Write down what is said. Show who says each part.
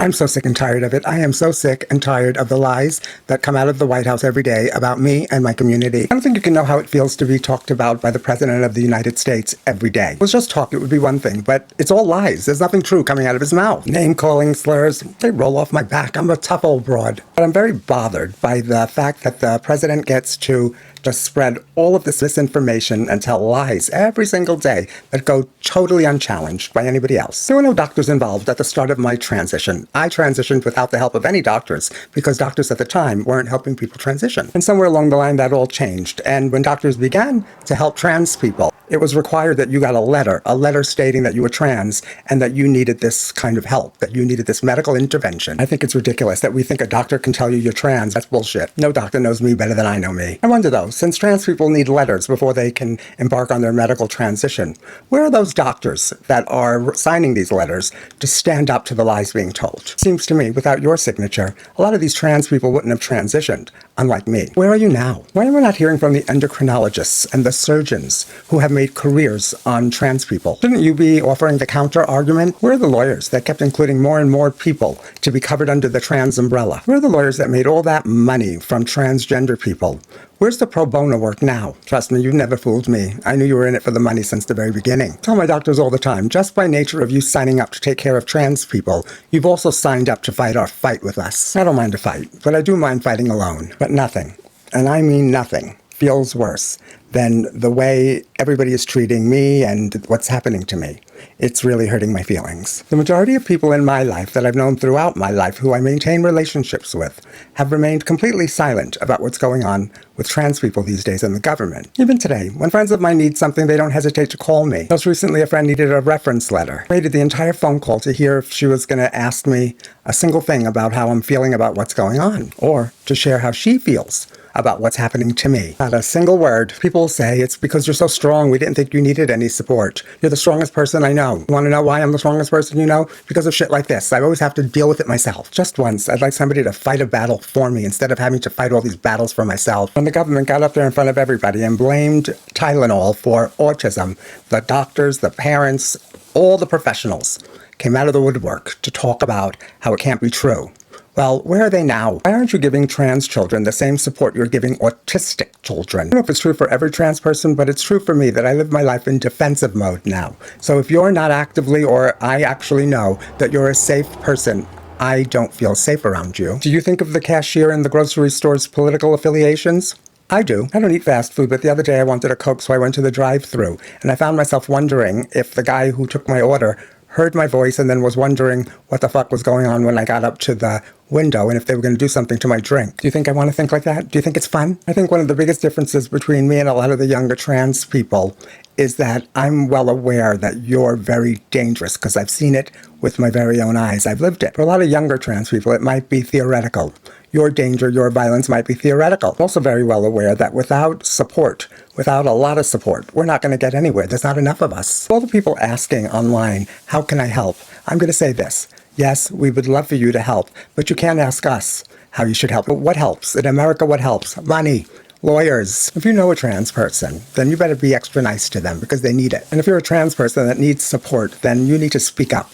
Speaker 1: I'm so sick and tired of it. I am so sick and tired of the lies that come out of the White House every day about me and my community. I don't think you can know how it feels to be talked about by the President of the United States every day. If it was just talk, it would be one thing, but it's all lies. There's nothing true coming out of his mouth. Name-calling, slurs, they roll off my back. I'm a tough old broad. But I'm very bothered by the fact that the President gets to just spread all of this misinformation and tell lies every single day that go totally unchallenged by anybody else. There were no doctors involved at the start of my transition. I transitioned without the help of any doctors because doctors at the time weren't helping people transition. And somewhere along the line that all changed. And when doctors began to help trans people, it was required that you got a letter stating that you were trans and that you needed this kind of help, that you needed this medical intervention. I think it's ridiculous that we think a doctor can tell you you're trans. That's bullshit. No doctor knows me better than I know me. I wonder though, since trans people need letters before they can embark on their medical transition, where are those doctors that are signing these letters to stand up to the lies being told? Seems to me, without your signature, a lot of these trans people wouldn't have transitioned, unlike me. Where are you now? Why am I not hearing from the endocrinologists and the surgeons who have made careers on trans people? Shouldn't you be offering the counter argument? Where are the lawyers that kept including more and more people to be covered under the trans umbrella? Where are the lawyers that made all that money from transgender people? Where's the pro bono work now? Trust me, you never fooled me. I knew you were in it for the money since the very beginning. I tell my doctors all the time, just by nature of you signing up to take care of trans people, you've also signed up to fight our fight with us. I don't mind a fight, but I do mind fighting alone. But nothing, and I mean nothing, feels worse than the way everybody is treating me and what's happening to me. It's really hurting my feelings. The majority of people in my life that I've known throughout my life who I maintain relationships with have remained completely silent about what's going on with trans people these days in the government. Even today, when friends of mine need something, they don't hesitate to call me. Most recently, a friend needed a reference letter. I waited the entire phone call to hear if she was going to ask me a single thing about how I'm feeling about what's going on, or to share how she feels about what's happening to me. Not a single word. People say, it's because you're so strong, we didn't think you needed any support. You're the strongest person I know. You want to know why I'm the strongest person you know? Because of shit like this. I always have to deal with it myself. Just once, I'd like somebody to fight a battle for me instead of having to fight all these battles for myself. When the government got up there in front of everybody and blamed Tylenol for autism, the doctors, the parents, all the professionals came out of the woodwork to talk about how it can't be true. Well, where are they now? Why aren't you giving trans children the same support you're giving autistic children? I don't know if it's true for every trans person, but it's true for me that I live my life in defensive mode now. So if you're not actively, or I actually know that you're a safe person, I don't feel safe around you. Do you think of the cashier in the grocery store's political affiliations? I do. I don't eat fast food, but the other day I wanted a Coke, so I went to the drive-thru, and I found myself wondering if the guy who took my order heard my voice and then was wondering what the fuck was going on when I got up to the window and if they were going to do something to my drink. Do you think I want to think like that? Do you think it's fun? I think one of the biggest differences between me and a lot of the younger trans people is that I'm well aware that you're very dangerous because I've seen it with my very own eyes. I've lived it. For a lot of younger trans people, it might be theoretical. Your danger, your violence might be theoretical. I'm also very well aware that without support, without a lot of support, we're not going to get anywhere. There's not enough of us. All the people asking online, how can I help? I'm going to say this. Yes, we would love for you to help, but you can't ask us how you should help. But what helps? In America, what helps? Money. Lawyers. If you know a trans person, then you better be extra nice to them because they need it. And if you're a trans person that needs support, then you need to speak up.